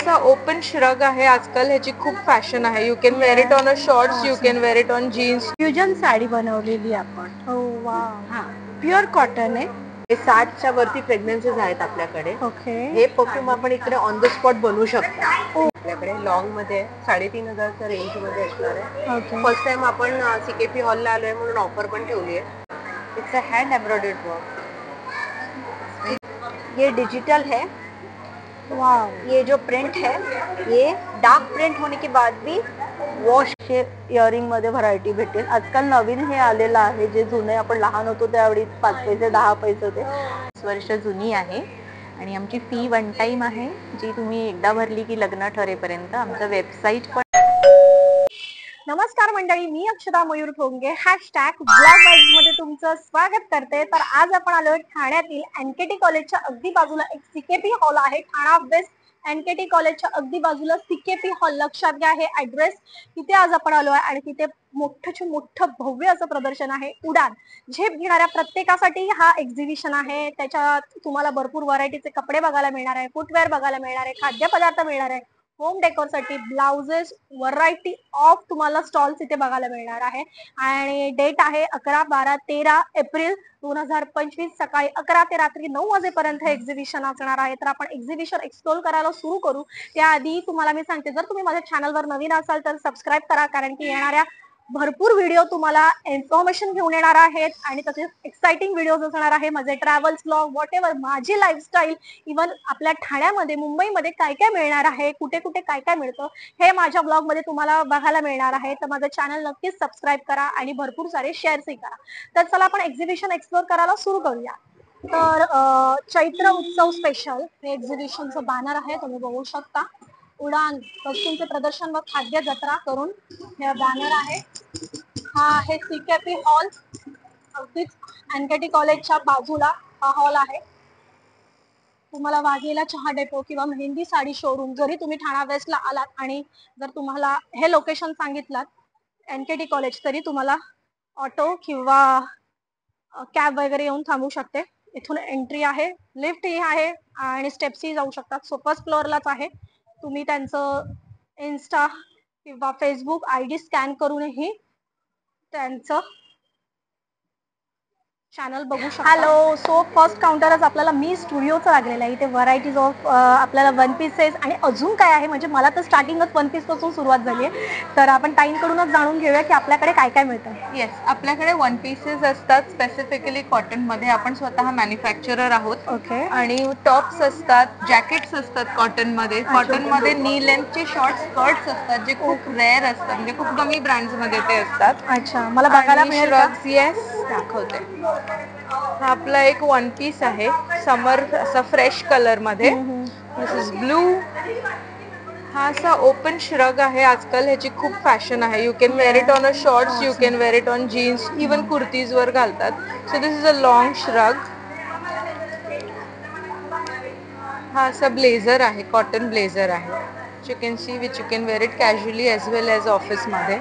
असा open shrug आहे आजकाल, ह्याची खूप फॅशन आहे. You can wear it on a shorts, you can wear it on jeans. Fusion sari बनवलेली आपण. हो वा. हा, प्युअर कॉटन आहे. हे 60च्या वरती फ्रेग्रन्सेस आहेत आपल्याकडे. ओके. हे परफ्यूम आपण इकडे ऑन द स्पॉट बनवू शकतो. आपल्याकडे लॉंग मध्ये 3,500च्या रेंज मध्ये असणार आहे. ओके. फर्स्ट टाइम आपण CKP हॉलला आलोय म्हणून ऑफर पण ठेवली आहे. It's a hand embroidered work. ये डिजिटल है. वाव. ये जो प्रिंट है ये डार्क प्रिंट होने के बाद भी वॉश के इयरिंग मध्ये व्हरायटी भेटेल. आजकाल नवीन हे आलेलं आहे, जे जुने आपण लहान होतो त्यावेळी 5 पैसे 10 पैसे होते. 20 वर्ष जुनी आहे आणि आमची फी वन टाइम आहे, जी तुम्ही एकदा भरली की लग्न ठरेपर्यंत. आमचं वेबसाईट पण. नमस्कार मंडळी, मी अक्षता मयूर ठोंगे #ब्लॉग वाईज मध्ये तुमचं स्वागत करते. तर आज आपण आलोय ठाण्यातील NKT कॉलेजच्या अगदी बाजूला एक CKP हॉल आहे. ठाणा वेस्ट NKT कॉलेजच्या अगदी बाजूला CKP हॉल. लक्षात घ्या हे ऍड्रेस. तिथे आज आपण आलोय आणि तिथे मोठं भव्य असं प्रदर्शन आहे. उडान झेप घेणाऱ्या प्रत्येकासाठी हा एक्झिबिशन आहे. त्याच्यात तुम्हाला भरपूर व्हरायटीचे कपडे बघायला मिळणार आहे, फुटवेअर बघायला मिळणार आहे, खाद्यपदार्थ मिळणार आहे, होम डेकोरसाठी ब्लाउजेस, व्हरायटी ऑफ तुम्हाला स्टॉल्स इथे बघायला मिळणार आहे. आणि डेट आहे 11, 12, 13 एप्रिल 2025 सकाळी 11 ते रात्री 9 वाजेपर्यंत हे एक्झिबिशन असणार आहे. तर आपण एक्झिबिशन एक्सप्लोर करायला सुरू करू. त्याआधी तुम्हाला मी सांगते, जर तुम्ही माझ्या चॅनलवर नवीन असाल तर सबस्क्राईब करा, कारण की येणाऱ्या भरपूर व्हिडिओ तुम्हाला इन्फॉर्मेशन घेऊन येणार आहेत आणि तसेच एक्साइटिंग व्हिडिओज असणार आहे. माझे ट्रॅव्हल्स, ब्लॉग, व्हॉट एव्हर, माझी लाईफस्टाईल, इव्हन आपल्या ठाण्यामध्ये, मुंबईमध्ये काय काय मिळणार आहे, कुठे कुठे काय काय मिळतं, हे माझ्या ब्लॉग मध्ये तुम्हाला बघायला मिळणार आहे. तर माझं चॅनल नक्कीच सबस्क्राईब करा आणि भरपूर सारे शेअर्सही करा. तर चला आपण एक्झिबिशन एक्सप्लोर करायला सुरू करूया. तर चैत्र उत्सव स्पेशल हे एक्झिबिशनचं बॅनर आहे, तुम्ही बघू शकता. उडान वस्तूंचे प्रदर्शन व खाद्य जत्रा करून हे बॅनर आहे. हा आहे CKP हॉल. अगदीच NKT कॉलेजच्या बाजूला हा हॉल आहे. तुम्हाला वाघेला चहा डेपो किंवा मेहंदी साडी शोरूम, जरी तुम्ही ठाणा वेस्टला आलात आणि जर तुम्हाला हे लोकेशन सांगितलात NKT कॉलेज, तरी तुम्हाला ऑटो किंवा कॅब वगैरे येऊन थांबू शकते. इथून एंट्री आहे, लिफ्ट ही आहे आणि स्टेप्सही जाऊ शकतात. सो फर्स्ट फ्लोअरलाच आहे. तुम्ही त्यांचं इन्स्टा किंवा फेसबुक ID स्कॅन करूनही त्यांचं चॅनल बघू शकता. हॅलो. सो फर्स्ट काउंटरच आपल्याला मी स्टुडिओचं लागलेलं आहे. इथे व्हरायटीज ऑफ आपल्याला वन पीसेस आणि अजून काय आहे, म्हणजे मला तर स्टार्टिंगच वन पीस पासून सुरुवात झाली आहे. तर आपण ताईंकडूनच जाणून घेऊया की आपल्याकडे काय काय मिळतं. येस, आपल्याकडे वन पीसेस असतात, स्पेसिफिकली कॉटन मध्ये. आपण स्वतः मॅन्युफॅक्चरर आहोत. ओके. आणि टॉप्स असतात, जॅकेट्स असतात कॉटन मध्ये. कॉटन मध्ये नी लेंथचे शॉर्ट स्कर्ट्स असतात, जे खूप रेअर असतात, म्हणजे खूप कमी ब्रँड्स मध्ये ते असतात. अच्छा, मला बघायला मिळेल का? येस, दाखवते. हा आपला एक वन पीस आहे, समर असा फ्रेश कलर मध्ये. दिस इज ब्लू. हा असा ओपन श्रग आहे आजकाल, ह्याची खूप फॅशन आहे. You can wear it on a shorts, you can wear it on jeans, even kurtis वर घालतात. So this is a long shrug. हा असा ब्लेझर आहे, कॉटन ब्लेझर आहे. You can see which you can wear it casually as well as office मध्ये.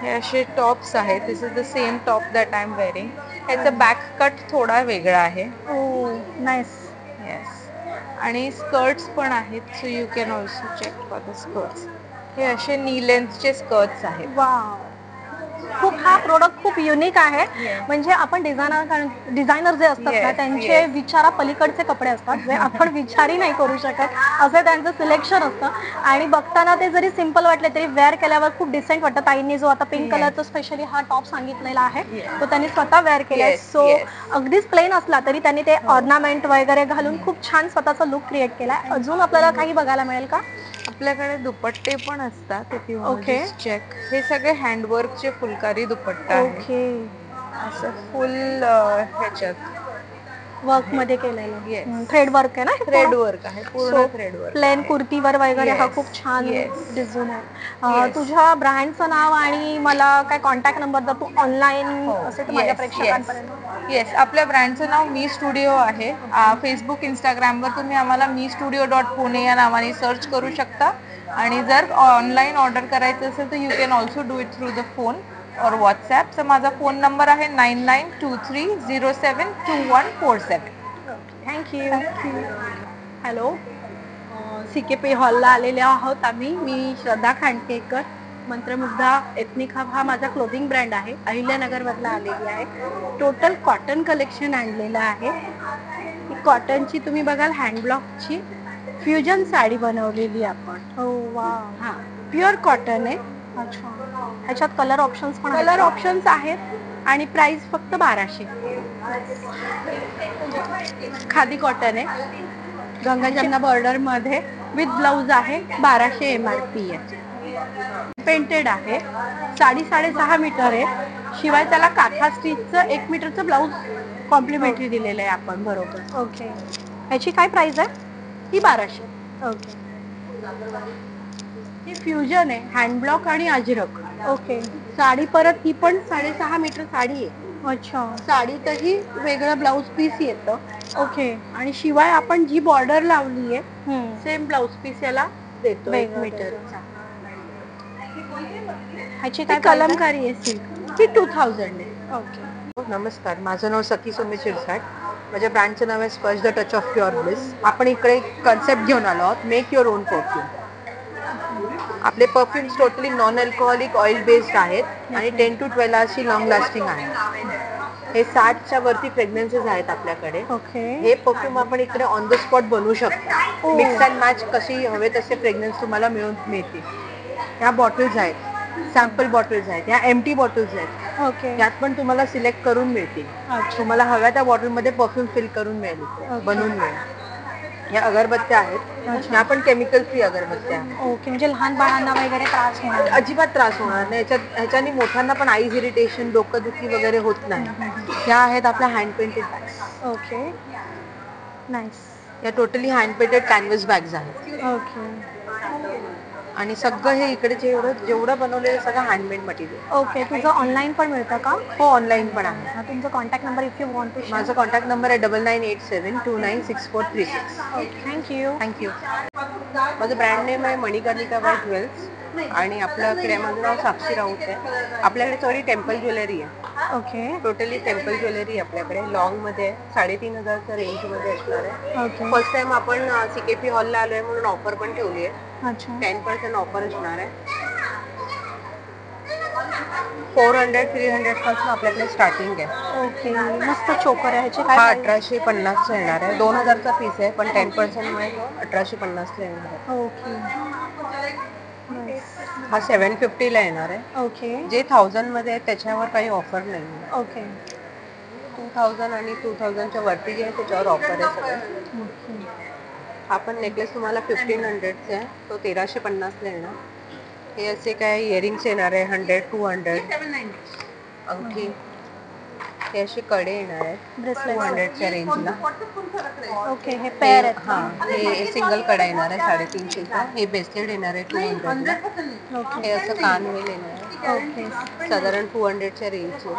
हे असे tops आहेत. This is the same top that I am wearing. ह्याचा back cut थोडा वेगळा आहे. नाईस. येस. आणि स्कर्ट्स पण आहेत, so you can also check for the skirts. हे असे नी लेंथचे स्कर्ट्स आहेत. वाव, खूप हा प्रोडक्ट खूप युनिक आहे. म्हणजे आपण डिझायनर जे असतात ना, त्यांचे विचारा पलीकडचे कपडे असतात, जे आपण विचारही नाही करू शकत, असं त्यांचं सिलेक्शन असतं. आणि बघताना ते जरी सिंपल वाटले तरी वेअर केल्यावर खूप डिसेंट वाटतं. ताईंनी जो आता पिंक कलरचा स्पेशली हा टॉप सांगितलेला आहे, तो त्यांनी स्वतः वेअर केलाय. सो अगदीच प्लेन असला तरी त्यांनी ते ऑर्नामेंट वगैरे घालून खूप छान स्वतःचा लुक क्रिएट केलाय. अजून आपल्याला काही बघायला मिळेल का? आपल्याकडे दुपट्टे पण असतात. ओके. चेक. हे सगळे हँडवर्कचे फुलकारी दुपट्टा आहे. ओके. असं फुल ह्याच्यात वर्क मध्ये केलेलं थ्रेड वर्क आहे ना? थ्रेड वर्क आहे, पूर्ण थ्रेड वर्क. प्लेन कुर्तीवर वगैरे हा खूप छान डिझाईन आहे. तुझ्या ब्रँडचं नाव आणि मला काय कॉन्टॅक्ट नंबर जर तू ऑनलाईन असेल तर माझ्या प्रेक्षकांपर्यंत. येस, आपल्या ब्रँडचं नाव मी स्टुडिओ आहे. फेसबुक, इंस्टाग्रामवर तुम्ही आम्हाला mistudio.pune या नावाने सर्च करू शकता. आणि जर ऑनलाईन ऑर्डर करायचं असेल तर you can also do it through the phone और व्हॉट्सॲप. तर माझा फोन नंबर आहे 9923072147. थँक्यू. हॅलो. CKP हॉलला आलेले आहोत आम्ही. मी श्रद्धा खांडकेकर. मंत्रमुग्धा एथनिक हब हा माझा क्लोथिंग ब्रँड आहे. अहिल्यानगर मधला आलेली आहे. टोटल कॉटन कलेक्शन आणलेलं आहे. कॉटनची तुम्ही बघाल हँडब्लॉकची फ्युजन साडी बनवलेली आपण. हो वा. हा प्युअर कॉटन आहे. अच्छा. ह्याच्यात कलर ऑप्शन्स पण कलर ऑप्शन्स आहेत आणि प्राइस फक्त 1200. खादी कॉटन आहे. गंगा जमना बॉर्डर मध्ये विथ ब्लाउज आहे. 1200 MRP आहे. पेंटेड आहे. साडी 6.5 मीटर आहे. शिवाय त्याला काथा स्टिचचं 1 मीटरचं ब्लाउज कॉम्प्लिमेंटरी दिलेलं आहे आपण बरोबर. ओके. ह्याची काय प्राइस आहे? ही 1200. ओके. ही फ्युजन आहे. हँडब्लॉक आणि अजरक. ओके. साडी परत ही पण 6.5 मीटर साडी आहे. अच्छा. साडीतही वेगळं ब्लाउज पीस येतं. ओके. आणि शिवाय आपण जी बॉर्डर लावली आहे सेम ब्लाउज पीस याला देतो 1 वेगळं मीटरचा. ह्याची ती काय कलमकारी आहे सिल्क. ही 2000 आहे. ओके. नमस्कार, माझं नाव सखी सुमित शिरसाट. माझ्या ब्रँडचं नाव आहे स्पर्श the touch of pure bliss. आपण इकडे कन्सेप्ट घेऊन आलो आहोत, मेक युअर ओन परफ्यूम. आपले perfumes totally non alcoholic oil based आहेत आणि 10 to 12 आवर्सची लॉंग लास्टिंग आहे. हे 60च्या वरती फ्रेग्रन्सेस आहेत आपल्याकडे. ओके. हे परफ्यूम आपण इकडे ऑन द स्पॉट बनवू शकतो. मिक्स अँड मॅच कशी हवे तसे फ्रेग्रन्स तुम्हाला मिळतील. ह्या बॉटल्स आहेत, सॅम्पल बॉटल्स आहेत, ह्या एम्प्टी बॉटल्स आहेत. ओके. यात पण तुम्हाला सिलेक्ट करून मिळतील. अच्छा. तुम्हाला हव्या त्या बॉटलमध्ये परफ्यूम फिल करून मिळेल, बनवून मिळेल. ह्या अगरबत्त्या आहेत, ह्या पण केमिकल फ्री अगरबत्त्या आहेत. ओके. म्हणजे लहान बाळांना वगैरे त्रास होणार नाही. अजिबात त्रास होणार नाही. ह्याच्यानी मोठ्यांना पण आईज इरिटेशन, डोकंदुखी वगैरे होत नाही. ह्या आहेत आपल्या hand painted bags. Okay. Nice. या totally hand painted canvas bags आहेत. ओके. आणि सगळं हे इकडे जेवढं बनवलेलं सगळं हँडमेड मटेरियल. ओके. तुझं ऑनलाईन पण मिळतं का? हो, ऑनलाईन पण आहे. तुमचा contact number if you want to share. माझा कॉन्टॅक्ट नंबर आहे 9987296436. ओके. थँक्यू. थँक्यू. माझं ब्रँड नेम आहे मणिकर्णिका बाय ज्वेल्स आणि आपल्याकडे माझं नाव साक्षी राऊत आहे. आपल्याकडे सॉरी टेम्पल ज्वेलरी आहे. ओके. टोटली टेम्पल ज्वेलरी आपल्याकडे लॉंगमध्ये 3500च्या रेंजमध्ये असणार आहे. ओके. फर्स्ट टाइम आपण CKP हॉलला आलोय म्हणून ऑफर पण ठेवली आहे. अच्छा. 10% ऑफर असणार आहे. 400-300 पासून आपल्याकडे स्टार्टिंग आहे. ओके. मस्त चोकर आहे. ह्याची हा काय 1850चा येणार आहे. 2000चा पीस आहे पण 10% मुळे 1850ला येणार आहे. ओके. हा 750ला येणार आहे. ओके. जे 1000 मध्ये आहे त्याच्यावर काही ऑफर नाही. ओके. 2000 आणि 2000च्या वरती जे आहे त्याच्यावर ऑफर आहे सगळं. हा पण नेकलेस तुम्हाला 1500चा आहे, तो 1350ला येणार. हे असे काय इयरिंग्स येणार आहे 100-200. अंगठी, हे असे कडे येणार आहेत ब्रेसलेट. 200च्या रेंजला. ओके. हे पेअर आहेत. हा, हे सिंगल कडा येणार आहे 350चा. हे ब्रेसलेट येणार आहे 200ला. हे असं कानवेल येणार आहे ओके. साधारण 200च्या रेंजचे.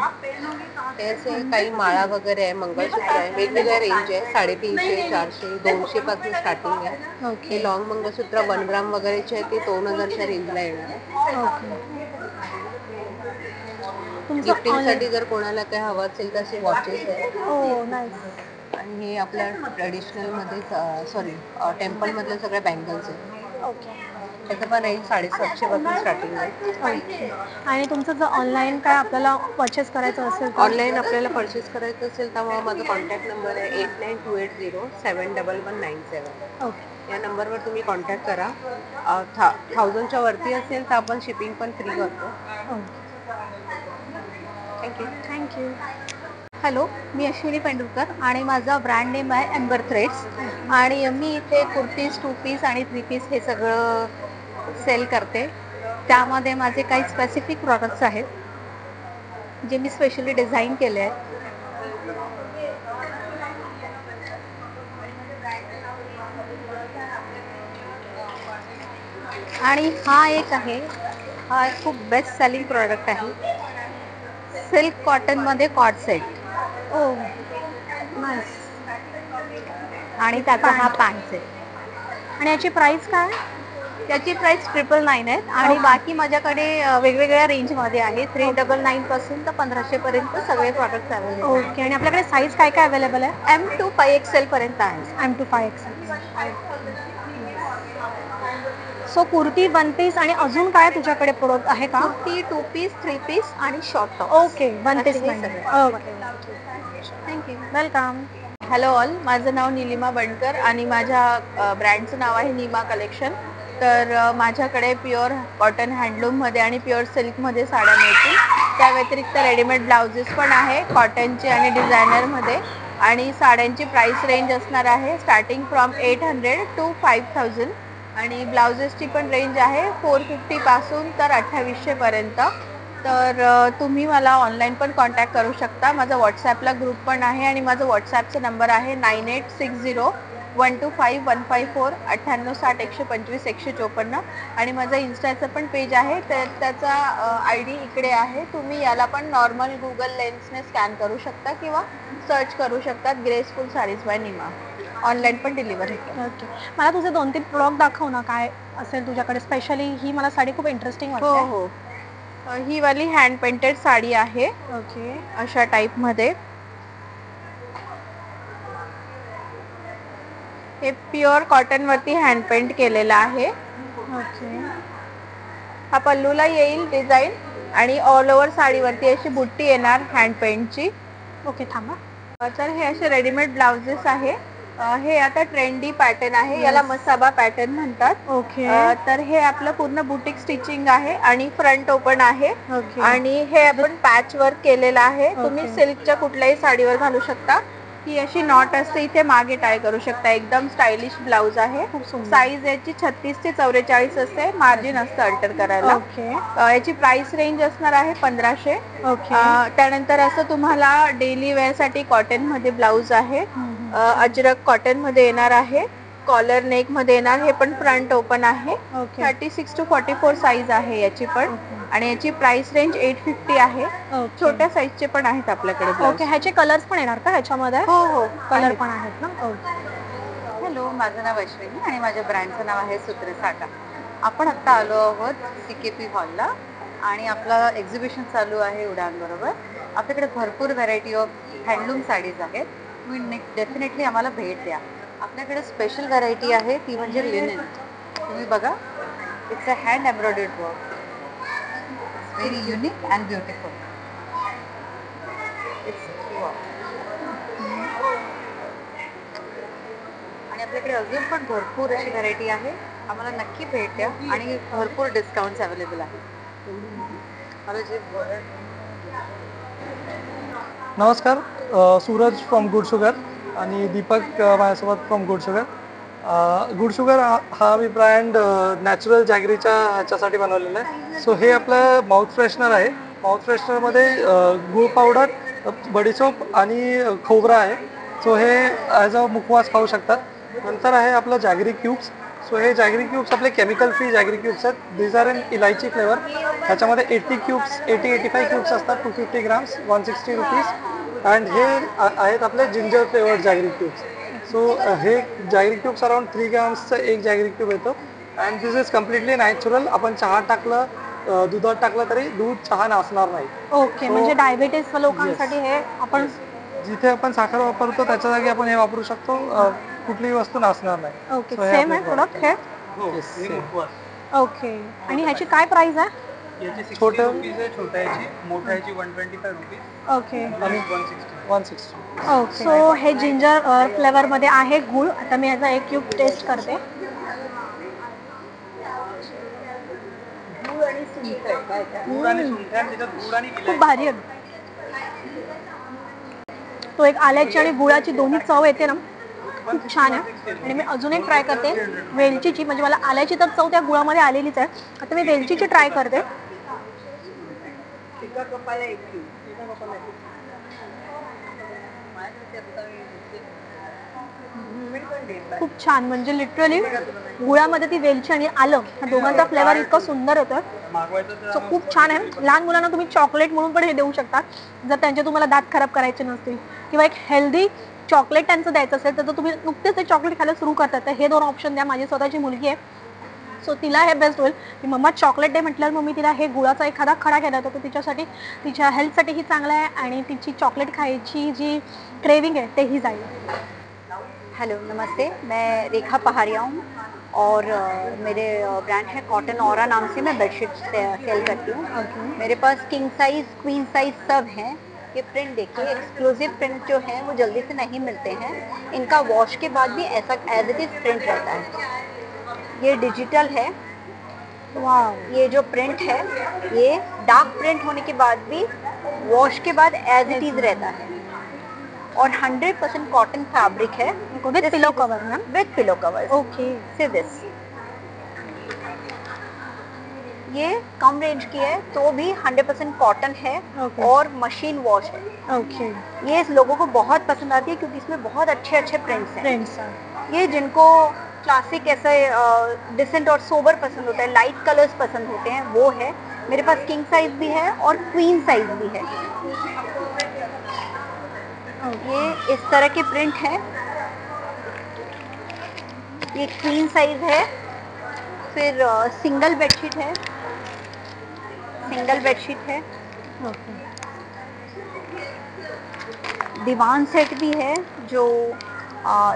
हे असे काही माळा वगैरे आहे, मंगळसूत्र आहे, वेगवेगळ्या रेंज आहे. 350, 400, 200 पासून स्टार्टिंग आहे. ओके. हे लॉंग मंगळसूत्र 1 ग्राम वगैरेचे आहे ते 2000च्या रेंजला येणार आहे. ओके. तुमचं गिफ्टिंगसाठी जर कोणाला काय हवं असेल तर असे वॉचेस आहेत. हो नाईस. आणि हे आपल्या ट्रेडिशनलमध्ये सॉरी टेम्पलमधल्या सगळ्या बँगल्स आहेत. ओके. त्याचं पण रेंज 750 पासून स्टार्टिंग आहे. ओके. आणि तुमचं जर ऑनलाईन काय आपल्याला परचेस करायचं असेल तर? ऑनलाईन आपल्याला परचेस करायचं असेल तर मग माझा कॉन्टॅक्ट नंबर आहे 8928071197. ओके. या नंबरवर तुम्ही कॉन्टॅक्ट करा. 1000च्या वरती असेल तर आपण शिपिंग पण फ्री करतो. थँक्यू. थँक्यू. हॅलो, मी अश्विनी पेंडुरकर आणि माझा ब्रँड नेम आहे एम्बर थ्रेड्स. आणि मी इथे कुर्तीज, 2 पीस आणि 3 पीस हे सगळं सेल करते. त्यामध्ये माझे काही स्पेसिफिक प्रॉडक्ट्स आहेत जे मी स्पेशली डिझाईन केले आहेत. आणि हा एक आहे, हा एक खूप बेस्ट सेलिंग प्रॉडक्ट आहे. सिल्क कॉटन मध्ये कॉर्ड सेट. ओ नाईस. आणि त्याचा हा पॅन्ट सेट. आणि याची प्राइस काय? त्याची प्राइस 999 आहे. आणि बाकी माझ्याकडे वेगवेगळ्या रेंजमध्ये आहे. 399 पासून तर 1500 पर्यंत सगळे प्रॉडक्ट्स अवेलेबल. ओके. आणि आपल्याकडे साईज काय काय अवेलेबल आहे? M to 5XL पर्यंत आहे. M to 5XL. So kurti, one piece आणि अजून काय तुझ्याकडे प्रोडक्ट आहे का? कुर्ती, 2 पीस, 3 पीस आणि short top. Okay, one piece हे म्हणजे. सगळं. Okay, thank you, welcome. Hello all, माझं नाव निलिमा बनकर आणि माझ्या ब्रँडचं नाव आहे नीमा कलेक्शन. तर माझ्याकडे प्युअर कॉटन हँडलूममध्ये आणि प्युअर सिल्कमध्ये साड्या मिळतील. त्या व्यतिरिक्त रेडीमेड ब्लाउजेस पण आहे कॉटनचे आणि डिझायनरमध्ये. आणि साड्यांची प्राइस रेंज असणार आहे स्टार्टिंग फ्रॉम 800 टू 5000 आणि ब्लाउजेसची पण रेंज आहे 450 पासून तर 2800 पर्यंत. तर तुम्ही मला ऑनलाईन पण कॉन्टॅक्ट करू शकता. माझा व्हॉट्सॲपला ग्रुप पण आहे आणि माझा व्हॉट्सॲपचा नंबर आहे 9860125154 9860 125 154 आणि माझं इन्स्टाचं पण पेज आहे. तर त्याचा ID इकडे आहे. तुम्ही याला पण नॉर्मल गुगल लेन्सने स्कॅन करू शकता किंवा सर्च करू शकतात graceful sarees by Neema. Online पण डिलिव्हरी होते. ओके, मला तुझे 2-3 प्रोडक्ट दाखव ना, काय असेल तुझ्याकडे. स्पेशली ही मला साडी खूप इंटरेस्टिंग हो वाटते. हो, ही वाली हँड पेंटेड साडी आहे ओके, अशा टाईपमध्ये. हे प्युअर कॉटन वरती हँड पेंट केलेलं आहे. ओके, हा पल्लूला येईल डिझाईन आणि ऑल ओव्हर साडीवरती अशी बुट्टी येणार हँड पेंटची. ओके, थांबा. तर हे असे रेडीमेड ब्लाउजेस आहे. हे आता ट्रेंडी पॅटर्न आहे, याला मसाबा पॅटर्न म्हणतात. ओके, तर हे आपलं पूर्ण बुटीक स्टिचिंग आहे आणि फ्रंट ओपन आहे. ओके, आणि हे आपण पॅच वर्क केलेलं आहे. तुम्ही ओके. सिल्कच्या कुठल्याही साडीवर घालू शकता. ही अशी नॉट असते, इथे मागे टाय करू शकता. एकदम स्टायलिश ब्लाउज आहे. खूप सुंदर. साईज याची 36 ते 44 असते. मार्जिन असतं अल्टर करायला. ओके, याची प्राइस रेंज असणार आहे 1500. ओके, त्यानंतर असं तुम्हाला डेली वेअर साठी कॉटन मध्ये ब्लाउज आहे. अजरक कॉटन मध्ये येणार आहे. कॉलर नेक मध्ये येणार. हे पण फ्रंट ओपन आहे. ओके, 36 to 44 साईज आहे याची पण. आणि याची प्राइस रेंज 850 आहे. ओके. छोट्या साईजचे पण आहेत आपल्याकडे ब्लाउज. ओके, ह्याचे कलर्स पण येणार का ह्याच्यामध्ये? हो हो, कलर आहेत. पण आहेत ना. ओके, हॅलो, माझं नाव अश्विनी आणि माझ्या ब्रँडचं नाव आहे सूत्रसाटा. आपण आत्ता आलो आहोत CKP हॉलला आणि आपला एक्झिबिशन चालू आहे उडानबरोबर. आपल्याकडे भरपूर व्हरायटी ऑफ हँडलूम साडीज आहेत. तुम्ही डेफिनेटली आम्हाला भेट द्या. आपल्याकडे स्पेशल व्हरायटी आहे ती म्हणजे लिनेन. तुम्ही बघा, it's a hand embroidered work. It's very unique and beautiful. आणि आपल्याकडे अजून पण भरपूर अशी व्हरायटी आहे. आम्हाला नक्की भेट द्या आणि भरपूर डिस्काउंट्स अवेलेबल आहेत. मला जे नमस्कार, सूरज फ्रॉम गुड शुगर आणि दीपक माझ्यासोबत from good sugar. Good sugar हा मी ब्रँड नॅचरल जॅगरीच्या ह्याच्यासाठी बनवलेला आहे. सो हे आपलं माउथ फ्रेशनर आहे. माउथ फ्रेशनरमध्ये गूळ पावडर, बडीसोप आणि खोबरा आहे. सो हे ॲज अ मुखवास खाऊ शकतात. नंतर आहे आपलं जॅगरी क्यूब्स. सो हे जॅगरी क्यूब्स आपले केमिकल फ्री जॅगरी क्यूब्स आहेत. दिज आर इन इलायची फ्लेवर. ह्याच्यामध्ये 80-85 क्यूब्स असतात. 250 ग्राम्स, 160 रुपीज. अँड हे आहेत आपले ginger flavoured jaggery cubes. So हे जॅगरी क्यूब्स अराउंड 3 ग्राम्सचं एक जॅगरी क्यूब येतो. And this is completely natural. आपण चहा टाकलं, दुधात टाकलं तरी दूध चहा नासणार नाही. ओके, म्हणजे डायबिटीस लोकांसाठी हे आपण जिथे आपण साखर वापरतो त्याच्या जागी आपण हे वापरू शकतो. कुठलीही वस्तू नासणार नाही. ओके, So हे सेम आहे आपलं प्रोडक्ट हे. ओके, आणि ह्याची काय प्राइस आहे? याची छोट्या- 60 रुपीज आहे छोट्या याची. मोठ्या याची 125 रुपीज ओके, आणि 160. 160. ओके. सो हे जिंजर फ्लेवर मध्ये आहे गुळ. आता मी याचा एक क्यूब टेस्ट करते. गूळ आणि सुंठ आहे, त्याच्यात गूळ आणि खूप इलायची. भारी आहे. तो एक आल्याची आणि गुळाची दोन्ही चव येते ना, खूप छान आहे. आणि मी अजून एक ट्राय करते वेलचीची. म्हणजे मला आल्याची तर चव त्या गुळामध्ये आलेलीच आहे. आता मी वेलचीची ट्राय करते. एका कपाला एक क्यूब. खूप छान, म्हणजे लिटरली गुळामध्ये ती वेलची आणि आलं ह्या दोघांचा फ्लेवर इतका सुंदर येतोय. मागवायचं सो खूप छान आहे. लहान मुलांना तुम्ही चॉकलेट म्हणून पण हे देऊ शकता जर त्यांचे तुम्हाला दात खराब करायचे नसतील, किंवा एक हेल्दी चॉकलेट त्यांचं द्यायचं असेल तर तुम्ही नुकतेच ते चॉकलेट खायला सुरू करतात. तर हे 2 ऑप्शन द्या. माझी स्वतःची मुलगी आहे, सो तिला हे बेस्ट होईल की मम्मा चॉकलेट डे म्हटल्यावर मग मी तिला हे गुळाचा एखादा खडा केला होता. तर तिच्यासाठी, तिच्या हेल्थसाठीही चांगला आहे आणि तिची चॉकलेट खायची जी क्रेविंग है तेही जाएगी. हेलो, नमस्ते. मैं रेखा पहाड़िया हूँ और मेरे ब्रांड है कॉटन ऑरा नाम से मैं बेडशीट सेल करती हूँ। मेरे पास किंग साइज क्वीन साइज सब हैं। ये प्रिंट देखिए, एक्सक्लूसिव प्रिंट जो है वो जल्दी से नहीं मिलते हैं। इनका वॉश के बाद भी ऐसा एज इट इज प्रिंट रहता है। ये डिजिटल है। वाह, ये जो प्रिंट है ये डार्क प्रिंट होने के बाद भी वॉश के बाद एज इट इज रहता है और 100% कॉटन फैब्रिक है विद पिलो कवर मैम। विद पिलो कवर। ओके, सी दिस, ये कम रेंज की है तो भी 100% कॉटन है Okay. और मशीन वॉश है। ओके, ये इस लोगों को बहुत पसंद आती है क्योंकि इसमें बहुत अच्छे अच्छे प्रिंट्स हैं। फ्रेंड्स ये जिनको क्लासिक ऐसे डिसेंट और सोबर पसंद होता है, लाइट कलर्स पसंद होते हैं, वो है। मेरे पास किंग साइज भी है और क्वीन साइज भी है। ये इस तरह के प्रिंट है। ये क्वीन साइज है। फिर सिंगल बेडशीट है, सिंगल बेडशीट है। दीवान सेट भी है जो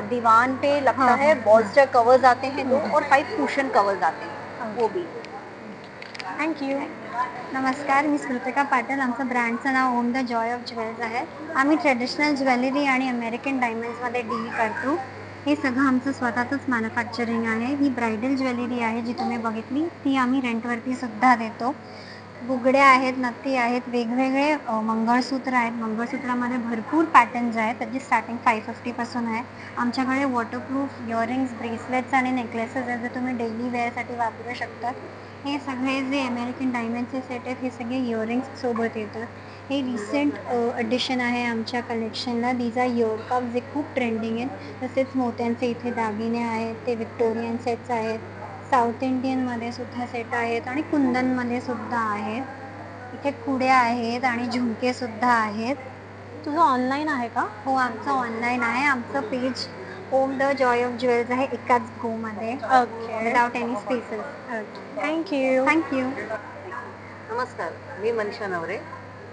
दीवान पे लगता है। बॉल्स्टर कवर्स आते हैं 2 और 5 कुशन कवर्स आते हैं, वो भी। थँक्यू। नमस्कार, मी स्मृतिका पाटील. आमचं ब्रँडचं नाव ओम द जॉय ऑफ ज्वेल्स आहे. आम्ही ट्रेडिशनल ज्वेलरी आणि अमेरिकन डायमंड्समध्ये डील करतो. हे सगळं आमचं स्वतःचंच मॅन्युफॅक्चरिंग आहे. ही ब्रायडल ज्वेलरी आहे जी तुम्ही बघितली, ती आम्ही रेंटवरती सुद्धा देतो. बुगड्या आहेत, नथी आहेत, वेगवेगळे मंगळसूत्र आहेत. मंगळसूत्रामध्ये भरपूर पॅटर्न्स आहेत. त्याची स्टार्टिंग 550 पासून आहे. आमच्याकडे वॉटरप्रूफ इयरिंग्स, ब्रेसलेट्स आणि नेकलेसेस आहेत जे तुम्ही डेली वेअरसाठी वापरू शकतात. हे सगळे जे अमेरिकन डायमंडचे सेट आहेत हे सगळे इयरिंग्स सोबत येतात. हे रिसेंट एडिशन आहे आमच्या कलेक्शनला. दीज आर इयर कप्स जे खूप ट्रेंडिंग आहेत. तसेच मोत्यांचे इथे दागिने आहेत, ते विक्टोरियन सेट्स आहेत. साऊथ इंडियनमध्ये सुद्धा सेट आहेत आणि कुंदनमध्ये सुद्धा आहेत. इथे कुड्या आहेत आणि झुमके सुद्धा आहेत. तुझं ऑनलाईन आहे का? हो, आमचं ऑनलाईन आहे. आमचं page Om the joy of jewels आहे एकाच गोमध्ये, okay, without any spaces. Thank you. Thank you. नमस्कार, मी मनीषा नवरे.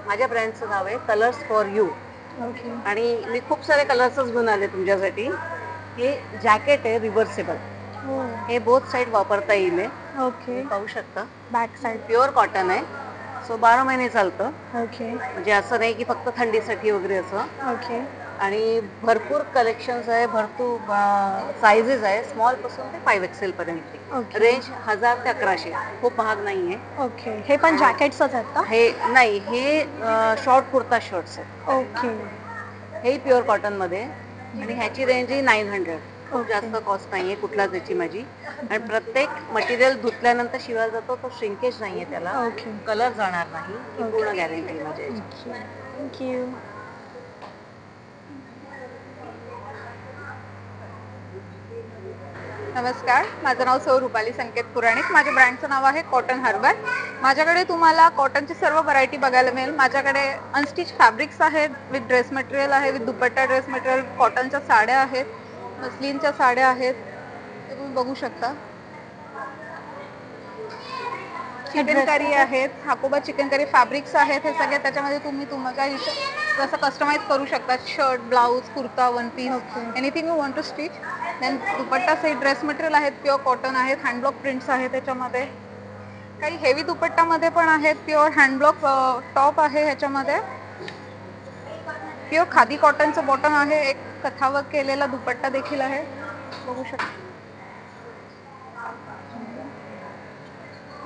माझ्या ब्रँडचं नाव आहे कलर्स फॉर यू ओके, आणि मी खूप सारे कलर्सच घेऊन आले तुमच्यासाठी. हे जॅकेट आहे रिव्हर्सेबल. हो, हे बोथ साईड वापरता येईल. ओके. पाहू शकता, बॅक साईड. प्युअर कॉटन आहे. सो 12 महिने चालतं. ओके, म्हणजे असं नाही की फक्त थंडीसाठी वगैरे असं. ओके, आणि भरपूर कलेक्शन्स आहे, भरपूर साईजेस आहे, स्मॉल पासून ते 5XL पर्यंत. ओके. रेंज 1000 ते 1100, खूप महाग नाहीये. ओके. हे पण जॅकेट्सच आहेत का? हे नाही, हे शॉर्ट कुर्ता शर्ट्स आहेत. ओके, हे प्युअर कॉटन मध्ये आणि ह्याची रेंज ही 900. खूप ओके. जास्त कॉस्ट नाहीये कुठलाच याची माझी. आणि प्रत्येक मटेरियल धुतल्यानंतर शिवायला जातो तो श्रिंकेज नाहीये त्याला, ओके. कलर जाणार नाही, ही ओके. पूर्ण गॅरंटी आहे माझ्या याची. थँक्यू. नमस्कार, माझं नाव सौ रुपाली संकेत पुराणिक. माझ्या ब्रँडचं नाव आहे कॉटन हर्बल. माझ्याकडे तुम्हाला कॉटनची सर्व व्हरायटी बघायला मिळेल. माझ्याकडे अनस्टिच फॅब्रिक्स आहेत, विथ ड्रेस मटेरियल आहे, विथ दुपट्टा ड्रेस मटेरियल. कॉटनच्या साड्या आहेत, मस्लिनच्या साड्या आहेत, ते तुम्ही बघू शकता. चिकन करी आहेत, हाकोबा चिकन करी फॅब्रिक्स आहेत. हे सगळे त्याच्यामध्ये तुम्ही तुमच्या जसं कस्टमाइज करू शकता. Shirt, blouse, kurta, one piece, anything you want to stitch. Then dupatta सहित ड्रेस मटेरियल आहेत, प्युअर कॉटन आहेत, हँडब्लॉक प्रिंट्स आहेत त्याच्यामध्ये. काही हेवी दुपट्टामध्ये पण आहेत, प्युअर हँडब्लॉक टॉप आहे ह्याच्यामध्ये. प्युअर खादी कॉटनचं बॉटम आहे, एक कथावर केलेला दुपट्टा देखील आहे, बघू शकता.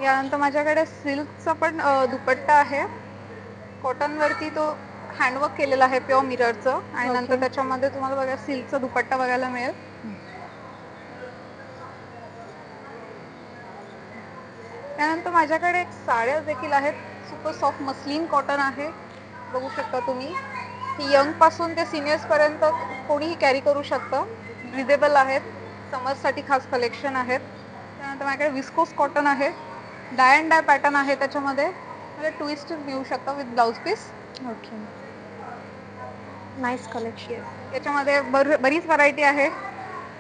यानंतर माझ्याकडे सिल्कचा पण दुपट्टा आहे. कॉटनवरती तो हँडवर्क केलेला आहे प्युअर मिररचं. आणि नंतर त्याच्यामध्ये तुम्हाला बघा सिल्कचा दुपट्टा बघायला मिळेल. त्यानंतर माझ्याकडे एक साड्या देखील आहेत, सुपर सॉफ्ट मस्लिन कॉटन आहे, बघू शकता तुम्ही. यंग पासून ते सिनियर्स पर्यंत कोणीही कॅरी करू शकतं. ब्रिदेबल आहेत, समरसाठी खास कलेक्शन आहेत. त्यानंतर माझ्याकडे विस्कोस कॉटन आहे, डाय अँड डाय पॅटर्न आहे त्याच्यामध्ये. ट्विस्ट मिळू शकता with blouse piece. Okay, nice collection. याच्यामध्ये बरीच व्हरायटी आहे,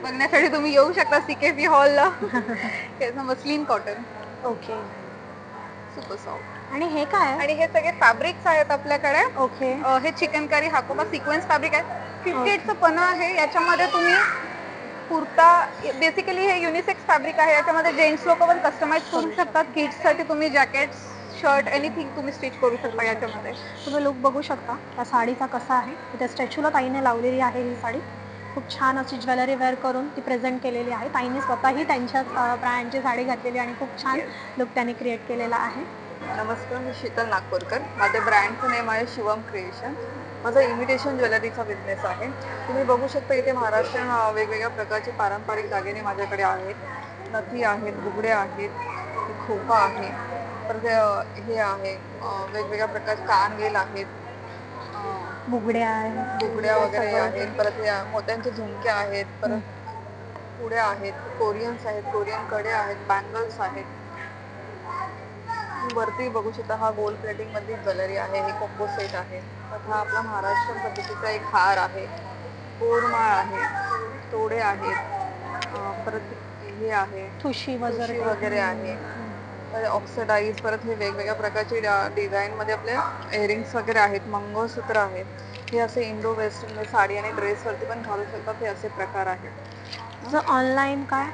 बघण्यासाठी तुम्ही येऊ शकता CKP हॉलला. त्याचं muslin cotton, okay. Super soft. आणि हे काय आहे? आणि हे सगळे फॅब्रिक्स आहेत आपल्याकडे. ओके, हे चिकन करी हाकोबा सिक्वेन्स फॅब्रिक आहे. 58चं पन्हा आहे. याच्यामध्ये तुम्ही कुर्ता बेसिकली हे युनिसेक्स फॅब्रिक आहे. याच्यामध्ये जेंट्स लोक पण कस्टमाइज करू शकतात. किड्ससाठी तुम्ही जॅकेट्स शर्ट एनिथिंग तुम्ही स्टिच करू शकता याच्यामध्ये. तुम्ही लुक बघू शकता त्या साडीचा कसा आहे. इथे स्टॅच्यूला ताईने लावलेली आहे ही साडी. खूप छान अशी ज्वेलरी वेअर करून ती प्रेझेंट केलेली आहे. ताईने स्वतःही त्यांच्याच ब्रँडची साडी घातलेली आणि खूप छान लुक त्यांनी क्रिएट केलेला आहे. नमस्कार, मी शीतल नागपूरकर. माझ्या ब्रँडचं नेम आहे शिवम क्रिएशन. माझा इमिटेशन ज्वेलरीचा बिझनेस आहे. तुम्ही बघू शकता इथे महाराष्ट्रीयन वेगवेगळ्या प्रकारचे पारंपरिक दागिने माझ्याकडे आहेत. नथी आहेत, बुगड्या आहेत, खोपा आहे, परत हे आहे वेगवेगळ्या प्रकारचे कानवेल आहेत, बुगड्या वगैरे आहेत, परत हे मोत्यांचे झुमके आहेत, परत पुड्या आहेत, कोरियन्स आहेत, कोरियन कडे आहेत, बँगल्स आहेत. वरती बघू शकता हा गोल्ड प्लेटिंग मधली ज्वेलरी आहे. हे कोम्बो सेट आहे. तर हा आपला महाराष्ट्र पद्धतीचा एक हार आहे. बोरमाळ आहे, तोडे आहेत, परत हे आहे ठुशी वगैरे आहे, ऑक्सिडाईज. परत हे वेगवेगळ्या प्रकारचे डिझाईन मध्ये आपले इयरिंग्स वगैरे आहेत, मंगळसूत्र आहेत. हे असे इंडो वेस्टर्न साडी आणि ड्रेस वरती पण घालू शकतात. हे असे प्रकार आहेत. ऑनलाईन काय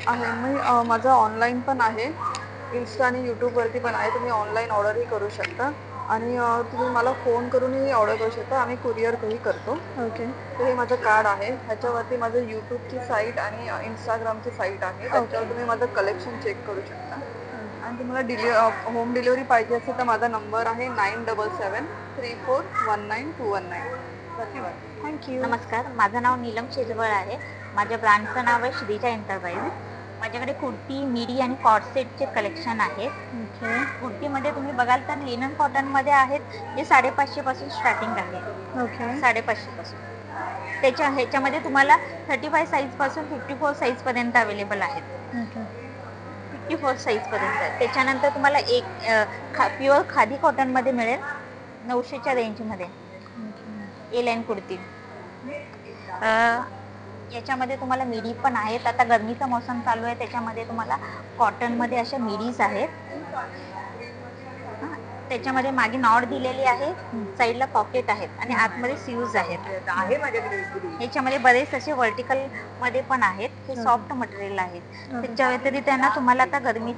आहे मी माझं ऑनलाईन पण आहे. इन्स्टा आणि यूट्यूबवरती पण आहे. तुम्ही ऑनलाईन ऑर्डरही करू शकता आणि तुम्ही मला फोन करूनही ऑर्डर करू शकता. आम्ही कुरिअरही करतो. ओके. तर हे माझं कार्ड आहे. ह्याच्यावरती माझं यूट्यूबची साईट आणि इंस्टाग्रामची साईट आहे. त्याच्यावर तुम्ही माझं कलेक्शन चेक करू शकता. आणि तुम्हाला होम डिलिव्हरी पाहिजे असेल तर माझा नंबर आहे 9773419219. धन्यवाद. थँक्यू. नमस्कार, माझं नाव नीलम शेजवळ आहे. माझ्या ब्रँडचं नाव आहे श्रीजा एंटरप्राइज. माझ्याकडे कुर्ती, मिडी आणि कॉर्ड सेटचे कलेक्शन आहे. कुर्तीमध्ये तुम्ही बघाल तर लिनन कॉटनमध्ये आहेत जे 550 पासून स्टार्टिंग आहे. ओके. 550 पासून. ह्याच्यामध्ये तुम्हाला 35 साईज पासून 54 साईज पर्यंत अवेलेबल आहेत. 54 साईज पर्यंत. त्याच्यानंतर तुम्हाला एक प्युअर खादी कॉटन मध्ये मिळेल 900च्या रेंजमध्ये. ए लाईन कुर्ती. याच्यामध्ये तुम्हाला मिडी पण आहेत. आता गरमीचा मोसम चालू आहे त्याच्यामध्ये तुम्हाला कॉटन मध्ये अशा मिडीज आहेत. त्याच्यामध्ये मागे नॉट दिलेली आहे, साईडला पॉकेट आहेत आणि आतमध्ये सीव्ज आहेत. याच्यामध्ये बरेच असे व्हर्टिकल मध्ये पण आहेत. हे सॉफ्ट मटेरियल आहेत. त्याच्या व्यतिरिक्त त्यांना तुम्हाला आता गरमीत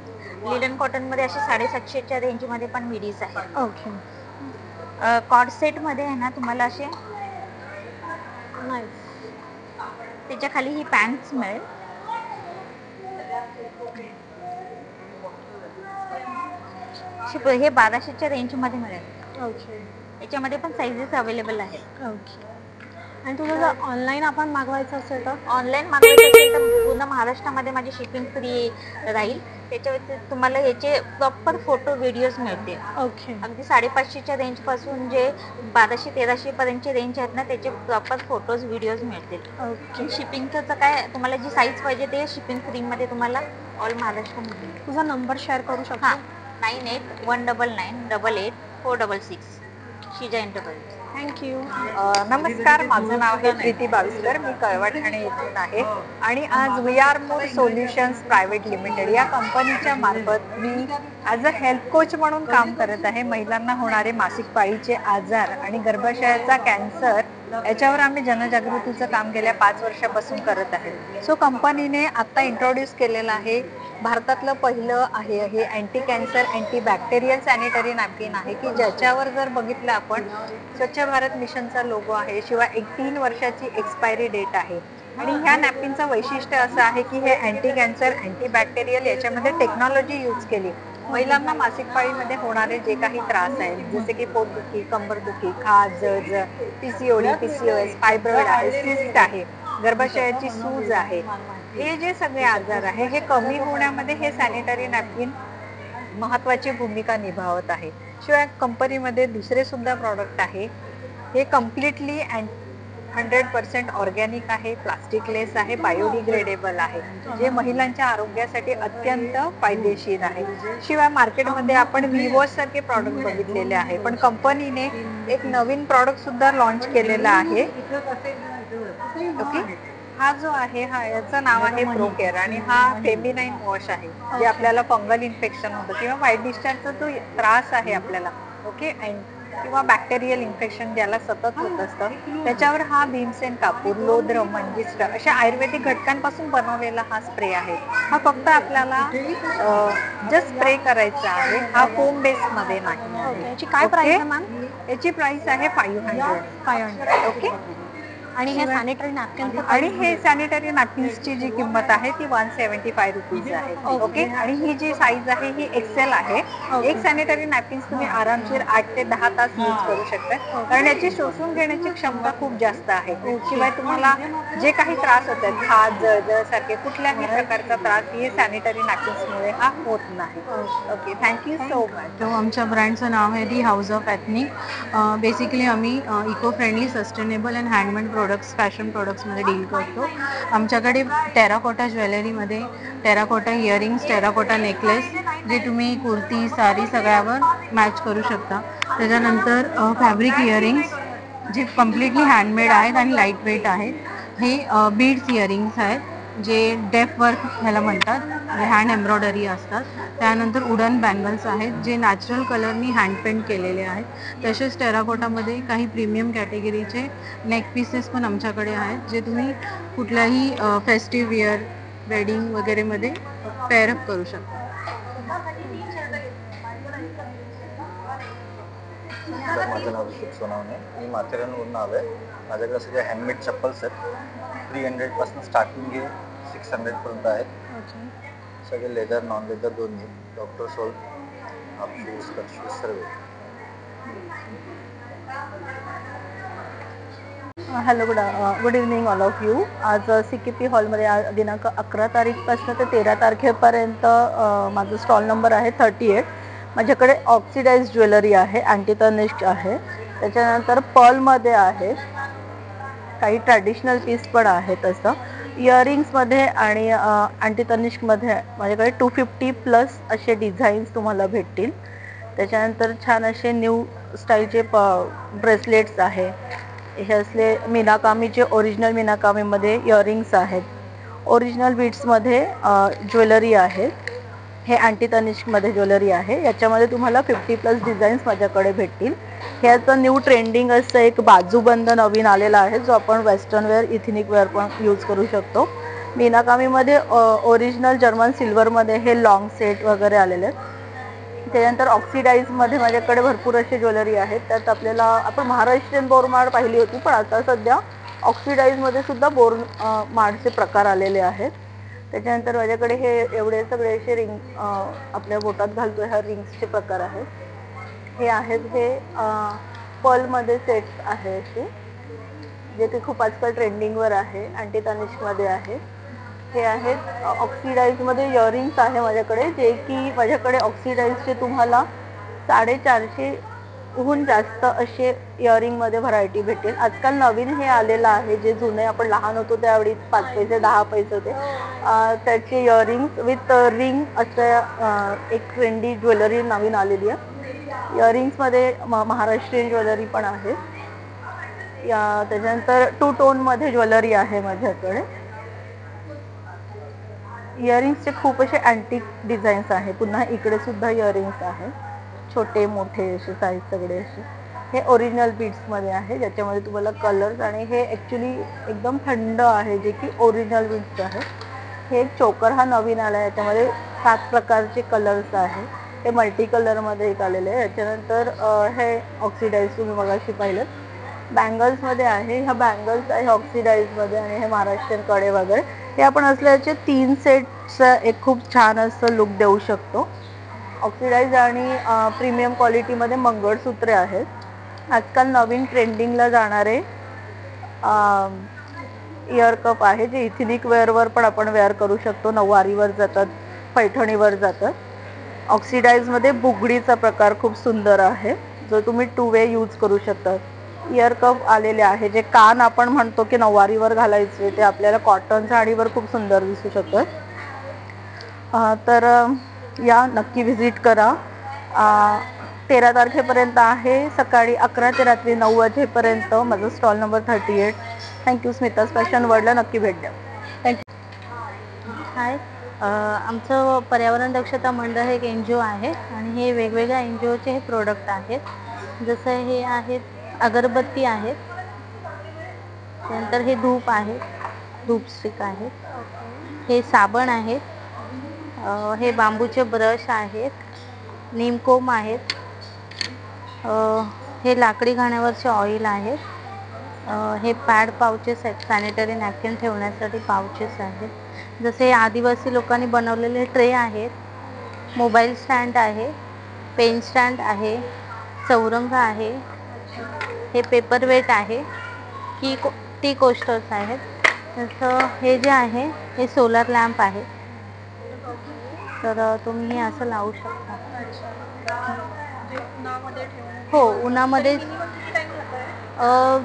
लिनन कॉटन मध्ये असे 750च्या रेंज मध्ये पण मिडीज आहेत. ओके. कॉर्ड सेट मध्ये आहे ना तुम्हाला असे त्याच्या खाली ही पॅन्ट्स मिळेल. हे 1200च्या रेंज मध्ये मिळेल. ओके. याच्यामध्ये पण साईजेस अवेलेबल आहेत. ओके. आणि तुला जर ऑनलाईन आपण मागवायचं असेल तर ऑनलाईन मागवायचं असेल तर पूर्ण महाराष्ट्रामध्ये माझी शिपिंग फ्री राहील. त्याच्या व्यतिरिक्त तुम्हाला याचे प्रॉपर फोटो व्हिडिओज मिळतील. ओके. अगदी 550च्या रेंज पासून जे 1200-1300 पर्यंतचे रेंज आहेत ना त्याचे प्रॉपर फोटोज व्हिडिओज मिळतील. ओके. शिपिंगचं काय तुम्हाला जी साईज पाहिजे ते शिपिंग फ्री मध्ये तुम्हाला ऑल महाराष्ट्र मिळेल. तुझा नंबर शेअर करू शकतो? हां, 9819988466. शिजा एंटरप्राइज. थँक्यू. नमस्कार, माझं नाव आहे प्रीती बाविस्कर. मी कळवा ठाणे येथून आहे आणि आज we are more solutions private limited या कंपनीच्या मार्फत मी ॲज अ हेल्थ कोच म्हणून काम करत आहे. महिलांना होणारे मासिक पाळीचे आजार आणि गर्भाशयाचा कॅन्सर याच्यावर आम्ही जनजागृतीचं काम गेल्या 5 वर्षापासून करत आहे. सो कंपनीने आता इंट्रोड्यूस केलेलं आहे भारतातलं पहिलं आहे हे anti cancer anti bacterial sanitary napkin आहे की ज्याच्यावर जर बघितलं आपण स्वच्छ भारत मिशनचा लोगो आहे. शिवाय 3 वर्षाची एक्सपायरी डेट आहे. आणि ह्या नॅपकिनचं वैशिष्ट्य असं आहे की हे अँटी कॅन्सर अँटी बॅक्टेरियल याच्यामध्ये टेक्नॉलॉजी यूज केली. महिलांना मासिक पाळीमध्ये होणारे जे काही त्रास आहेत जसे की पोटदुखी, कंबरदुखी, खाज, जळज, PCOD, PCOS, फायब्रॉइड आहे, सिस्ट आहे, गर्भाशयाची सूज आहे, हे जे सगळे आजार आहे हे कमी होण्यामध्ये हे सॅनिटरी नॅपकिन महत्वाची भूमिका निभावत आहे. शिवाय कंपनीमध्ये दुसरे सुद्धा प्रॉडक्ट आहे. हे कम्प्लिटली 100% ऑर्गॅनिक आहे, प्लास्टिकलेस आहे, बायोडिग्रेडेबल आहे जे महिलांच्या आरोग्यासाठी अत्यंत फायदेशीर आहे. शिवाय मार्केटमध्ये आपण विवॉश सारखे प्रॉडक्ट बघितलेले आहे पण कंपनीने एक नवीन प्रॉडक्ट सुद्धा लॉन्च केलेला आहे. ओके. हा जो आहे याचं नाव आहे प्रोकेअर आणि हा फेमिनाईन वॉश आहे जे आपल्याला फंगल इन्फेक्शन होतं किंवा व्हाईट डिस्चार्जचा जो त्रास आहे आपल्याला ओके किंवा बॅक्टेरियल इन्फेक्शन ज्याला सतत होत असतं त्याच्यावर हा भीमसेन कापूर, लोद्र, मंजिष्ठ अशा आयुर्वेदिक घटकांपासून बनवलेला हा स्प्रे आहे. हा फक्त आपल्याला जस्ट स्प्रे करायचा आहे. हा फोम बेस मध्ये नाही आहे. याची काय प्राइस आहे मॅम? याची प्राइस आहे 500. 500. ओके. आणि हे सॅनिटरी नॅपकिन आणि हे सॅनिटरी नॅपकिन्सची जी किंमत आहे ती 175 रुपीज आहे. ओके. आणि ही जी साईज आहे ही एक्सेल आहे. एक सॅनिटरी नॅपकिन्स तुम्ही आरामशीर 8 ते 10 तास यूज करू शकता, कारण याची शोषून घेण्याची क्षमता खूप जास्त आहे. शिवाय तुम्हाला जे काही त्रास होत आहेत, हात जळजळ सारखे कुठल्याही प्रकारचा त्रास हे सॅनिटरी नॅपकिन्समुळे हा होत नाही. ओके. Thank you so much. तो आमच्या ब्रँडचं नाव आहे the house of ethnic. Basically आम्ही eco friendly, sustainable and handmade products, fashion प्रोडक्ट्समध्ये डील करतो. आमच्याकडे टेराकोटा ज्वेलरीमध्ये टेराकोटा इयरिंग्स, टेराकोटा नेकलेस जे तुम्ही कुर्ती, साडी सगळ्यावर मॅच करू शकता. त्याच्यानंतर फॅब्रिक इयरिंग्स जे कम्प्लिटली हँडमेड आहेत आणि लाईट वेट आहेत. हे बीड्स इयरिंग्स आहेत जे डेफ वर्क ह्याला म्हणतात, हँड एम्ब्रॉयडरी असतात. त्यानंतर वुडन बँगल्स आहेत जे नॅचरल कलरनी हँड पेंट केलेले आहेत. तसेच टेराकोटामध्ये काही प्रीमियम कॅटेगरीचे नेक पीसेस पण आमच्याकडे आहेत जे तुम्ही कुठल्याही फेस्टिव्ह वेअर, वेडिंग वगैरेमध्ये पेअरअप करू शकता. माझं नाव ऋषभ सोनावणे, मी माथेरानवरून आलो आहे. माझ्याकडे सगळे हँडमेड चप्पल्स आहेत. 300 स्टार्टिंग आहे, 600 आहेत. सगळे लेदर, नॉन लेदर दोन्ही. Doctor sole, half shoes, cut shoes सर्व. Hello, good evening all of you. आज CKP हॉलमध्ये दिनांक 11 तारीखपासून ते 13 तारखेपर्यंत माझं स्टॉल नंबर आहे 38. माझ्याकडे ऑक्सिडाइज ज्वेलरी आहे, अँटी तनिष्क आहे, त्याच्यानंतर पर्लमध्ये आहे, काही ट्रॅडिशनल पीस पण आहेत. असं इयरिंग्समध्ये आणि अँटी तनिष्कमध्ये माझ्याकडे 250+ असे डिझाईन्स तुम्हाला भेटतील. त्याच्यानंतर छान असे न्यू स्टाईलचे ब्रेसलेट्स आहे. हे असले मीनाकामीचे, ओरिजिनल मीनाकामीमध्ये इयरिंग्स आहेत. ओरिजिनल बीट्समध्ये ज्वेलरी आहे. हे अँटी तनिष्कमध्ये ज्वेलरी आहे. याच्यामध्ये तुम्हाला 50+ डिझाईन्स माझ्याकडे भेटतील. ह्याचं न्यू ट्रेंडिंग असं एक बाजूबंद नवीन आलेला आहे जो आपण वेस्टर्न वेअर, इथनिक वेअर पण यूज करू शकतो. मीनाकामीमध्ये ओरिजिनल जर्मन सिल्वरमध्ये हे लॉंग सेट वगैरे आलेले आहेत. त्यानंतर ऑक्सिडाईजमध्ये माझ्याकडे भरपूर असे ज्वेलरी आहेत. त्यात आपल्याला आपण महाराष्ट्रीयन बोरमाळ पाहिली होती, पण आता सध्या ऑक्सिडाईजमध्ये सुद्धा माळचे प्रकार आलेले आहेत. त्याच्यानंतर माझ्याकडे हे एवढे सगळे असे रिंग आपल्या बोटात घालतो ह्या रिंग्सचे प्रकार आहेत. हे आहेत हे पर्लमध्ये सेट्स आहे असे, जे ते खूप आजकाल ट्रेंडिंगवर आहे. अँटी तनिष्कमध्ये आहे. हे आहेत ऑक्सिडाईजमध्ये इयरिंग्स आहे माझ्याकडे, जे की माझ्याकडे ऑक्सिडाईजचे तुम्हाला 450हून जास्त असे इयरिंगमध्ये व्हरायटी भेटेल. आजकाल नवीन हे आलेलं आहे, जे जुने आपण लहान होतो त्यावेळी 5 पैसे 10 पैसे होते, त्याचे इयरिंग्स विथ रिंग असं एक ट्रेंडी ज्वेलरी नवीन आलेली आहे. इयरिंग्समध्ये महाराष्ट्रीयन ज्वेलरी पण आहे. त्याच्यानंतर 2 टोनमध्ये ज्वेलरी आहे माझ्याकडे. इयरिंग्सचे खूप असे अँटिक डिझाईन्स आहे. पुन्हा इकडे सुद्धा इयरिंग्स आहे, छोटे मोठे असे साईज सगळे असे. हे ओरिजिनल बीड्समध्ये आहे, ज्याच्यामध्ये तुम्हाला कलर्स, आणि हे ॲक्च्युली एकदम थंड आहे जे की ओरिजिनल बीड्स आहे. हे एक चोकर हा नवीन आला आहे, याच्यामध्ये 7 प्रकारचे कलर्स आहे. हे मल्टी कलरमध्ये एक आलेले आहे. याच्यानंतर हे ऑक्सिडाईज तुम्ही मगाशी पाहिलं. बँगल्समध्ये आहे, ह्या बँगल्स आहे ऑक्सिडाईजमध्ये, आणि हे महाराष्ट्रीयन कडे वगैरे. हे आपण असल्याचे 3 सेट्सचा एक खूप छान असं लुक देऊ शकतो. ऑक्सिडाईज आणि प्रीमियम क्वालिटीमध्ये मंगळसूत्रे आहेत. आजकाल नवीन ट्रेंडिंगला जाणारे इयर कप आहे, जे इथनिक वेअरवर पण आपण वेअर करू शकतो. नऊवारीवर जातात, पैठणीवर जातात. ऑक्सिडाईजमध्ये बुगडीचा प्रकार खूप सुंदर आहे, जो तुम्ही 2 वे यूज करू शकता. इयर कप आलेले आहे, जे कान आपण म्हणतो की नऊवारीवर घालायचे, ते आपल्याला कॉटन साडीवर खूप सुंदर दिसू शकतं. तर या नक्की व्हिजिट करा. 13 तारखेपर्यंत आहे, सकाळी 11 ते रात्री 9 वाजेपर्यंत. माझं stall number 38. Thank you. Smita's fashion वर्ल्डला नक्की भेट द्या. थँक्यू. हाय, आमचं पर्यावरण दक्षता मंडळ हे एक NGO आहे, आणि हे वेगवेगळ्या NGOचे हे प्रोडक्ट आहेत. जसं हे आहेत अगरबत्ती आहेत, त्यानंतर हे धूप आहे, धूप स्टिक आहेत, हे साबण आहेत, हे बांबूचे ब्रश आहेत, नीमकोम आहेत, हे लाकडी घाण्यावरचे ऑइल आहेत, हे पॅड पाउचेस आहेत, सॅनिटरी नॅपकिन ठेवण्यासाठी पाउचेस आहेत, जसे आदिवासी लोकांनी बनवलेले ट्रे आहेत, मोबाईल स्टँड आहे, पेन स्टँड आहे, चौरंग आहे, हे पेपर वेट आहे, टी कोस्टर्स आहेत, तसं हे जे आहे हे सोलर लॅम्प आहे, तर तुम्ही हे असं लावू शकता. हो, उन्हामध्ये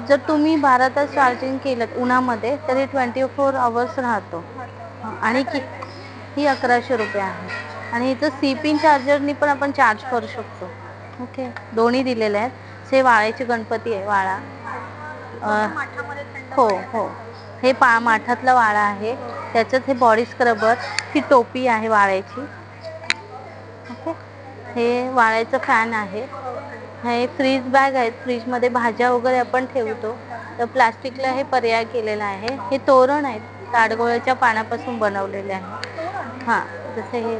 जर तुम्ही 12 तास चार्जिंग केलं उन्हामध्ये तर हे 24 आवर्स राहतो. आणि ही 1100 रुपये आहे. आणि इथं सीपिन चार्जरनी पण आपण चार्ज करू शकतो. ओके, दोन्ही दिलेले आहेत. हे वाळ्याचे गणपती आहे, वाळा. हो हो, हे माठातला वाळा आहे, त्याच्यात हे बॉडी स्क्रबर, ही टोपी आहे वाळ्याची. ओके, हे वाळ्याचं फॅन आहे, हे फ्रीज बॅग आहेत, फ्रीजमध्ये भाज्या वगैरे आपण ठेवतो तर प्लास्टिकला हे पर्याय केलेला आहे. हे तोरण आहेत, ताडगोळ्याच्या पानापासून बनवलेले आहे. हां, जसे हे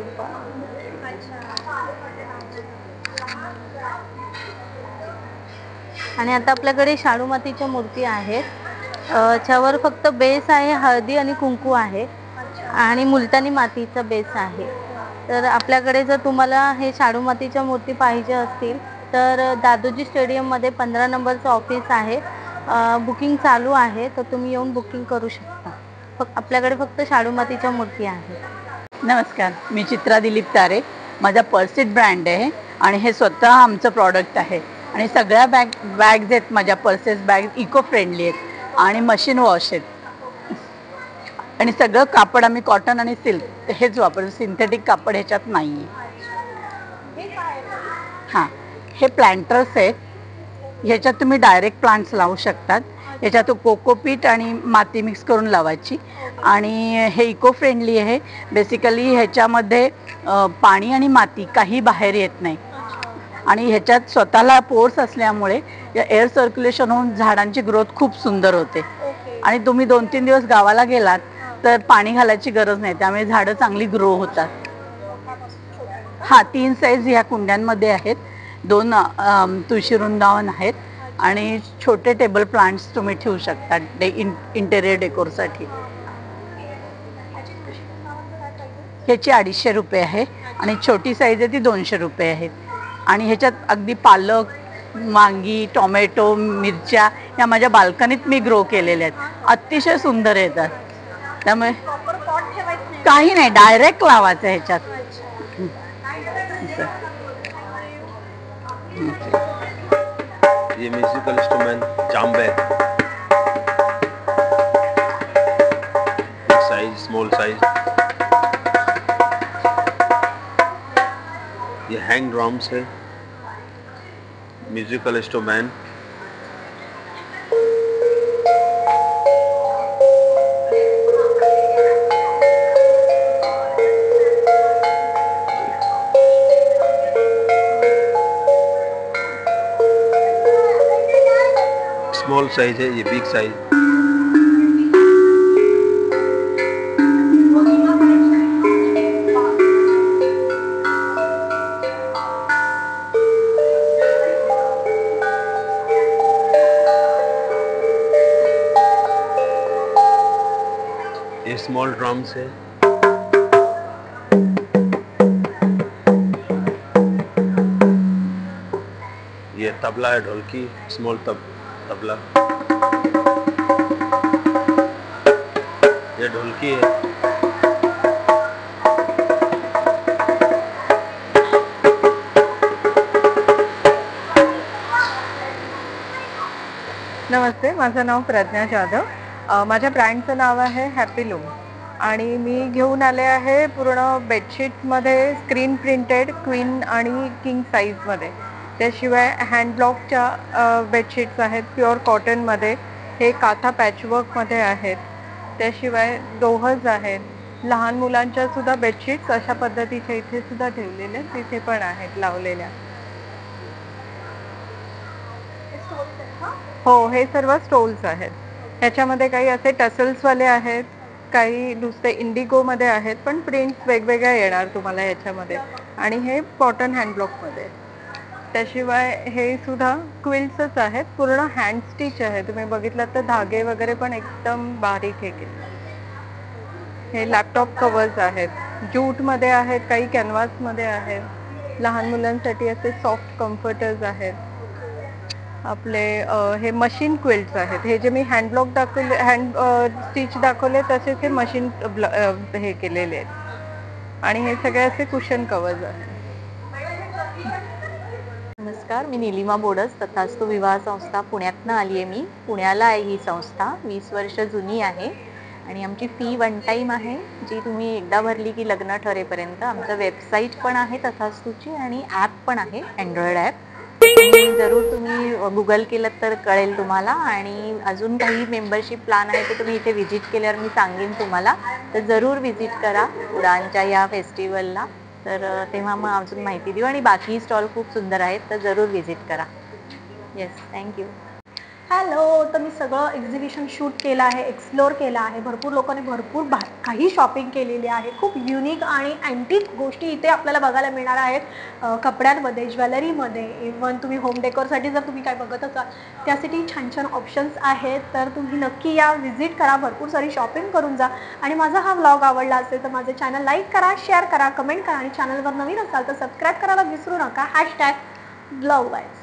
आणि आता आपल्याकडे शाडू मातीच्या मूर्ती आहेत, त्यावर फक्त बेस आहे, हळदी आणि कुंकू आहे आणि मुलतानी मातीचा बेस आहे. तर आपल्याकडे जर तुम्हाला हे शाडू मातीच्या मूर्ती पाहिजे असतील तर दादोजी स्टेडियममध्ये 15 नंबरचं ऑफिस आहे, बुकिंग चालू आहे, तर तुम्ही येऊन बुकिंग करू शकता. आपल्याकडे फक्त शाडू मातीच्या मूर्ती आहेत. नमस्कार, मी चित्रा दिलीप तारे. माझा पर्सिट ब्रँड आहे आणि हे स्वतः आमचं प्रॉडक्ट आहे. आणि सगळ्या बॅग्स आहेत माझ्या, पर्सेस बॅग इको फ्रेंडली आहेत आणि मशीन वॉश आहेत. आणि सगळं कापड आम्ही कॉटन आणि सिल्क हेच वापरतो, सिंथेटिक कापड ह्याच्यात नाही आहे. हां, हे प्लांटर्स आहेत, ह्याच्यात तुम्ही डायरेक्ट प्लांट्स लावू शकतात. ह्याच्यात कोकोपीट आणि माती मिक्स करून लावायची. आणि हे इको फ्रेंडली आहे. बेसिकली ह्याच्यामध्ये पाणी आणि माती काही बाहेर येत नाही. आणि ह्याच्यात स्वतःला पोर्स असल्यामुळे एअर सर्क्युलेशन होऊन झाडांची ग्रोथ खूप सुंदर होते. आणि तुम्ही 2-3 दिवस गावाला गेलात तर पाणी घालायची गरज नाही, त्यामुळे झाडं चांगली ग्रो होतात. हां, 3 साईज ह्या कुंड्यांमध्ये आहेत, 2 तुळशी वृंदावन आहेत आणि छोटे टेबल प्लांट्स तुम्ही ठेवू शकता इंटेरियर डेकोरसाठी. ह्याची 250 रुपये आहे आणि छोटी साईज आहे ती 200 रुपये आहेत. आणि ह्याच्यात अगदी पालक, वांगी, टोमॅटो, मिरच्या ह्या माझ्या बाल्कनीत मी ग्रो केलेल्या आहेत, अतिशय सुंदर येतात. त्यामुळे काही नाही, डायरेक्ट लावायचं ह्याच्यात. ये musical instrument Jambe, big size, small size. ये हैंग ड्रम्स है, म्यूजिकल इंस्ट्रूमेंट. स्मॉल साइज है, ये बिग साइज. ये स्मॉल ड्रम्स है. ये तबला है, ढोलकी, स्मॉल तबला. ये ढोलकी है. नमस्ते, माझं नाव प्रज्ञा जाधव. माझ्या ब्रँडचं नाव आहे हॅपी लूम आणि मी घेऊन आले आहे पूर्ण बेडशीटमध्ये स्क्रीन प्रिंटेड क्वीन आणि किंग साईजमध्ये. त्याशिवाय हँडब्लॉकच्या बेडशीट्स आहेत प्युअर कॉटनमध्ये, हे काथा पॅचवर्कमध्ये आहेत. त्याशिवाय दोहज आहेत, लहान मुलांच्या सुद्धा बेडशीट्स अशा पद्धतीच्या इथे सुद्धा ठेवलेल्या तिथे पण आहेत लावलेल्या. स्टोल्स आहेत का? हो, हे सर्व स्टोल्स आहेत. ह्याच्यामध्ये काही असे टसल्सवाले आहेत, काही नुसते इंडिगोमध्ये आहेत, पण प्रिंट्स वेगवेगळ्या येणार तुम्हाला ह्याच्यामध्ये. आणि हे कॉटन हँडब्लॉकमध्ये. त्याशिवाय हे सुद्धा क्विल्ट्सच आहेत, पूर्ण हँड स्टिच आहे. तुम्ही बघितलात तर धागे वगैरे पण एकदम बारीक हे केले. हे लॅपटॉप कवर्स आहेत, ज्यूटमध्ये आहेत, काही कॅनव्हासमध्ये आहेत. लहान मुलांसाठी असे सॉफ्ट कम्फर्टर्स आहेत. आपले हे मशीन क्विल्ट्स आहेत. हे जे मी हँडब्लॉक दाखवले, हँड स्टिच दाखवले तसेच हे मशीन हे केलेले आहेत. आणि हे सगळे असे कुशन कवर्स आहेत. नमस्कार, मी निलिमा बोडस, तथास्तु विवाह संस्था पुण्यातनं आली आहे. मी पुण्याला आहे ही संस्था, 20 वर्ष जुनी आहे. आणि आमची फी वन टाईम आहे, जी तुम्ही एकदा भरली की लग्न ठरेपर्यंत. आमचं वेबसाईट पण आहे तथास्तुची आणि ॲप पण आहे, अँड्रॉइड ॲप. जरूर तुम्ही गुगल केलं तर कळेल तुम्हाला. आणि अजून काही मेंबरशिप प्लॅन आहे ते तुम्ही इथे व्हिजिट केल्यावर मी सांगेन तुम्हाला. तर जरूर व्हिजिट करा उडानच्या या फेस्टिवलला. तर तेव्हा मग अजून माहिती देऊ. आणि बाकी स्टॉल खूप सुंदर आहेत, तर जरूर व्हिजिट करा. Yes, thank you. हॅलो. तर मी सगळं एक्झिबिशन शूट केलं आहे, एक्सप्लोअर केलं आहे. भरपूर लोकांनी भरपूर काही शॉपिंग केलेली आहे. खूप युनिक आणि अँटिक गोष्टी इथे आपल्याला बघायला मिळणार आहेत. कपड्यांमध्ये, ज्वेलरीमध्ये, इव्हन तुम्ही होम डेकोरसाठी जर तुम्ही काय बघत असाल त्यासाठी छान छान ऑप्शन्स आहेत. तर तुम्ही नक्की या, व्हिजिट करा, भरपूर सारी शॉपिंग करून जा. आणि माझा हा व्लॉग आवडला असेल तर माझे चॅनल लाईक करा, शेअर करा, कमेंट करा. आणि चॅनलवर नवीन असाल तर सबस्क्राईब करायला विसरू नका. #ब्लॉगवाईज.